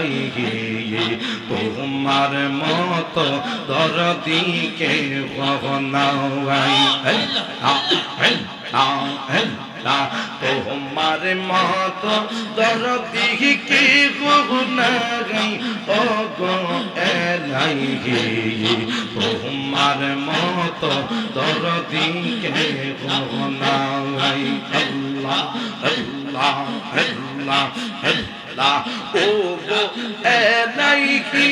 এলাইহি তোমার মতো দরদি কে নাই তোমার মতো দরদি কে নাই ও গো এলাইহি তোমার মতো দরদি কে নাই আল্লাহ আল্লাহ আল্লাহ আল্লাহ ও গো এলাইহি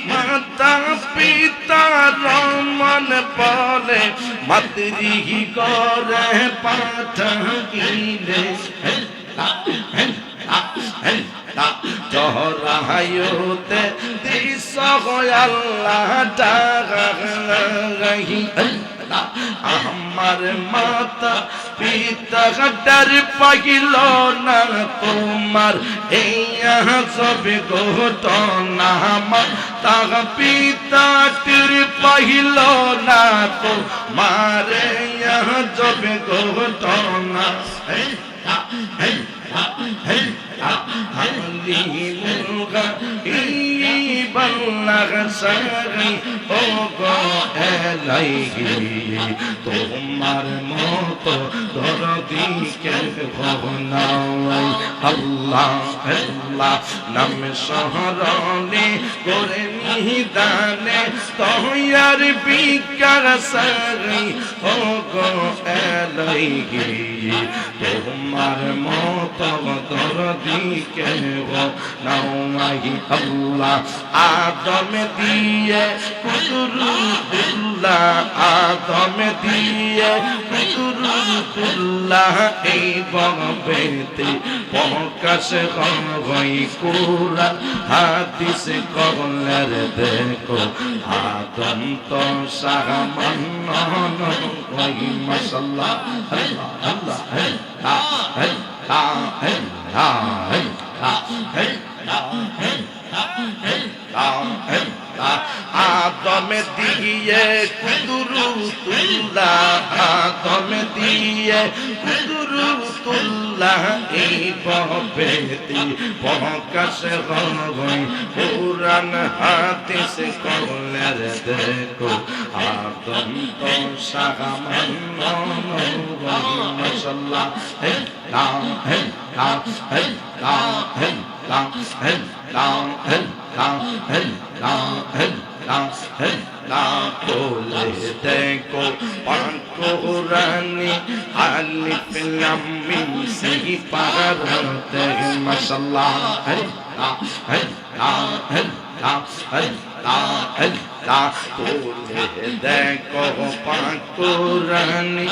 মাতা পিতা রমন বলে মাতৃ করে পাঠাইলে চহরায়ুতে দিস আল্লাহ টাহি আমার মাতা পিতা ডর পাইল না তোমার এই সব ঘটনা মাতা পিতা টের পাইল না তোমার সব ঘটনা তোমার মতো দরদি কে নাই আল্লাহ আল্লাহ নাম শহরনে করে নিদানে তয়ার বিকার সারি ও গো এলাইহি তোমার মতো দরদি কে নাই আল্লাহ আদম দিয়ে কুদরতুল্লাহ আদম দিয়ে কুদরতুল্লাহ এই ববেতে প্রকাশ হয় কুরআন হাদিস কবলের দেখো আদম তো সামান্য নয় মাশাআল্লাহ আল্লাহ আল্লাহ আদম দিয়ে কুদরতুল্লাহ আদম দিয়ে কুদরতুল্লাহ এই ববেতে প্রকাশ হয় কুরআন হাদিস কবলের দেখো আদম তো সামান্য নয় মাশাআল্লাহ কোলে দেখো পাকুরানি আলিফ লাম মিম সহি পারাতে মাশাআল্লাহ কোলে দেখো পাকুরানি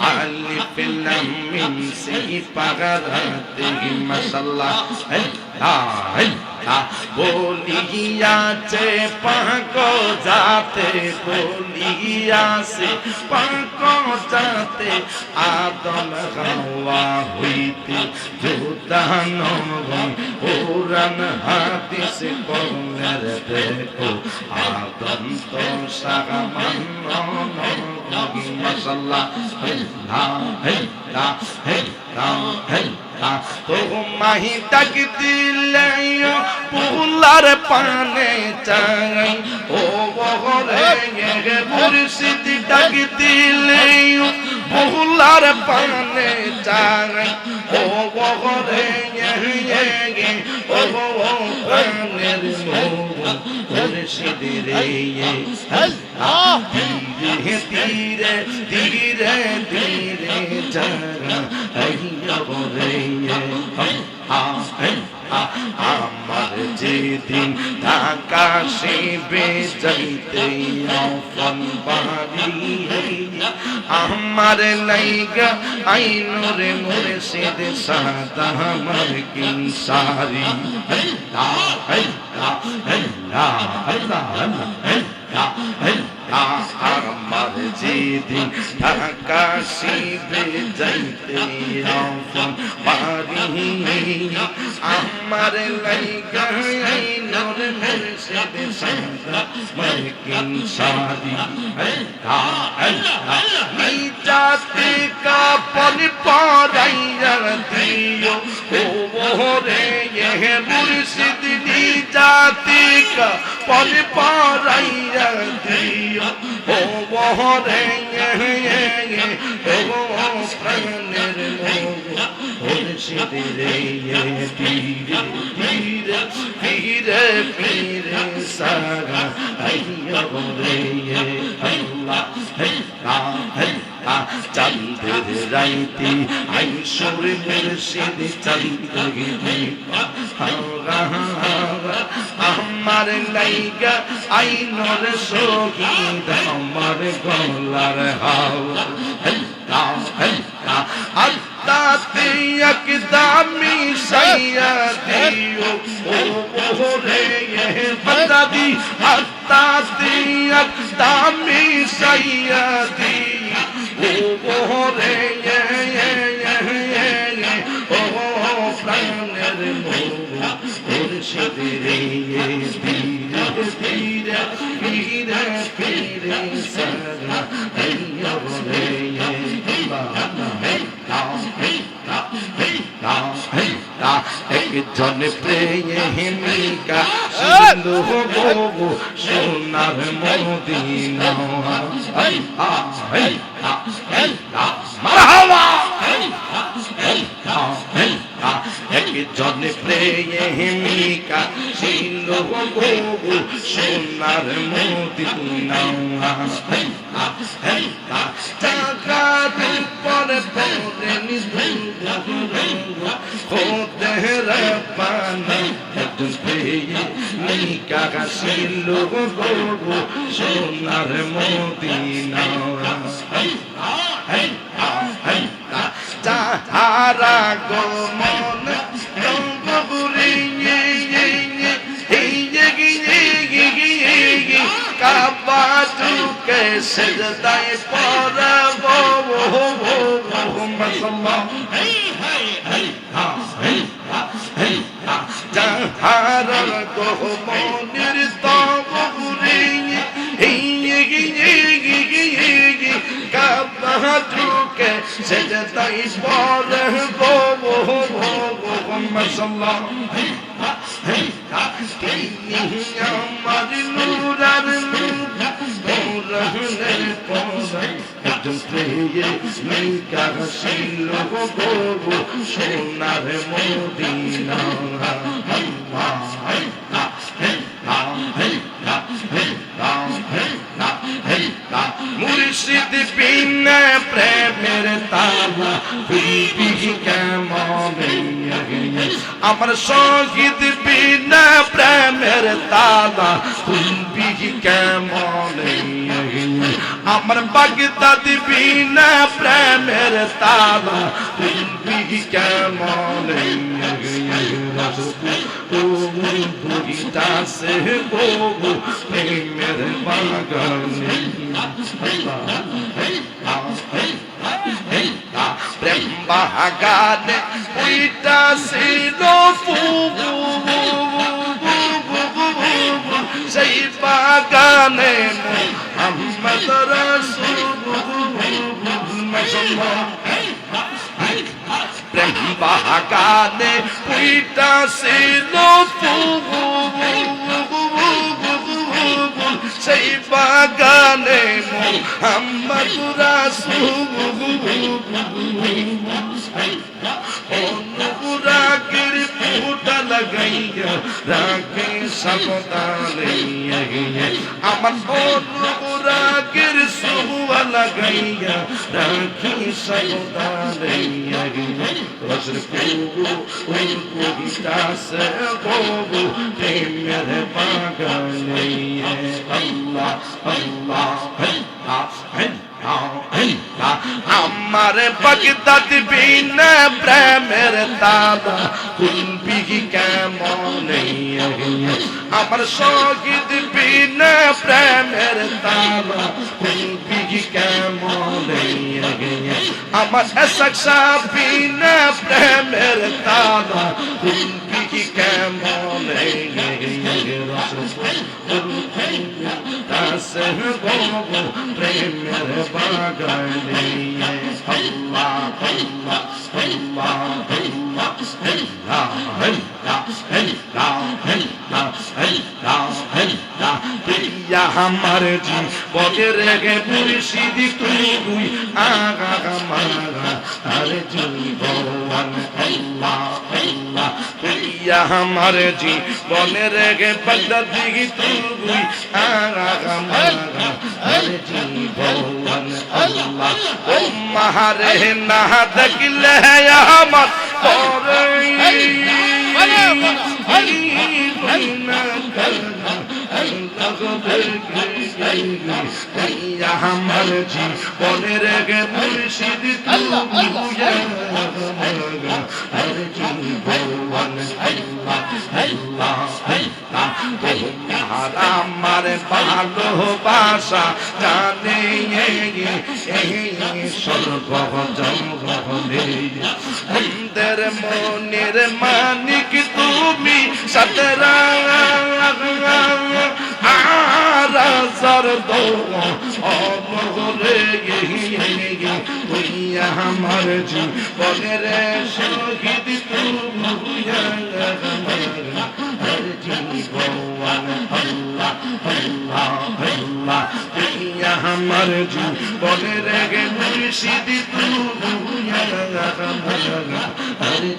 আলিফ লাম মিম সহি পারাতে মাশাআল্লাহ বলিয়াছে পাক যাতে বলিয়াছে পাক যাতে আদম হাওয়া হইতে জুদান কুরআন হাদিস কবলের দেখো আদম তো সামান্য মাশাআল্লাহ তোমাহি ডাক দিলে পুলার পানে চাই ও বহরে মুর্শিদ ডাক দিলে পুলার পানে চাই ও বহরে ও পানের মুর্শিদ রে ধীরে ধীরে ধীরে যারা আমার যেদিন ঢাকা শিবে যাইতে আপন বাড়ি আমার লাইগা আইনুর মুর্শিদ সাদা আমার কিনসারি আমার যেদিন ঢাকা শিবে যাইতে আপন বাড়ি আমার লাইগা আইনুর মুর্শিদ সাদা আমার কিনসারি নিজাতে কাপন পরাইয়া মুর্শিদ নিজাতিকা পরে পরাইয়া দিও ও বহরে ও প্রাণের মুর্শিদ রে পীরে পীরে পীরে পীরে সারা আইয়া রে আল্লাহ চাঁদের রাইতে আইসুর মুর্শিদ চাঁদগি আমার লাইগা আইনর শহীদ আমার গলার হাওয়া আত্মাতে একদমই সাইয়া দিও ও রে বাদাদি আত্মাতে একদমই সাইয়া দিও ও রে ও প্রাণের মুর্শিদ রে পীরে পীরে পীরে পীরে সারা আইয়া রে একজন প্রেমিকা সিন্ধু গো সোনার মদিনা মারহাবা একজন প্রেমিকা সিন্ধু গো সোনার মদিনা চাকার পরে পরে খোদের পানা একজন প্রেমিকা সিন্ধু গো সোনার মদিনা যাহারা গো মন রঙ্গপুরি কাবা চুকে সেজদায় পড়ব যাহারা গো মনের তবুরি কাবা চুকে সেজদায় পড়ব মাশাআল্লাহ আমার নূরার একজন প্রেমিকা ছিল গো সোনার মদিনা মুর্শিদ বিনা প্রেমের তালা খুলবি কেমন আমার শহীদ বিনা প্রেমের তালা খুলবি কেমন আমার বাগদাদ বিনা প্রেমের তালা খুলবি কেমন বুড়িদাসে গো প্রেমের বাগানে প্রেম বাগানে ওইটা ছিল সেই বাগানে মুহাম্মদ রাসূল প্রেম বাগানে ওইটা ছিল সেই বাগানে মুহাম্মদ রাসূল অনুরাগের ফুটা লাগাইয়া রাখে সাবধানে আমার অনুরাগের সুয়া লাগাইয়া রাখি সাবধানে রসুল ওই কবিতা সে গো প্রেমের বাগানে আল্লাহ আল্লাহ আমার বাগদাদ বিনা প্রেমের তালা খুলবি কেমন আমার শহীদ বিনা প্রেমের তালা খুলবি কেমন আমার এসাকসা বিনা প্রেমের তালা খুলবি কেমন প্রেমের বাগানে আল্লাহ আল্লাহ আল্লাহ আল্লাহ আল্লাহ আমার জীবনের গে মুর্শিদ তুই আমার জীবন আল্লাহ আল্লাহ তুই আমার জীবনের গে বাগদাদি তুই আমার জীবন আল্লাহ তোমারে না দেখলে আমার পরে আমার জীবনের গে মুর্শিদ আমার ভালোবাসা জানে সর্বজনের মনের মানিক তুমি সতরা আমার জীবনের শহীদ তুমি জীবন আল্লাহ আল্লাহ আল্লাহ আমার জীবনের গে মুর্শিদ তুমি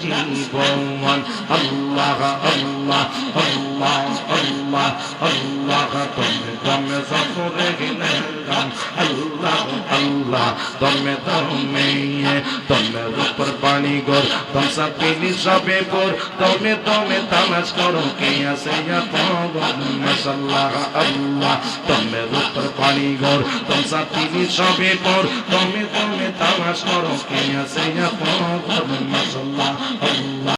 জীবন আল্লাহ আল্লাহ আল্লাহ আল্লাহ আল্লাহ তুমি তুমি সফরে গেলাম আল্লাহ আল্লাহ তুমি তুমি তোমার উপর পানি গর তুম সপিনি সবে পর তুমি তুমি তালাশ করো কে আছে মাশাআল্লাহ আল্লাহ তোমার উপর পানি গর তুম সপিনি সবে পর তুমি তুমি তালাশ করো কে আছে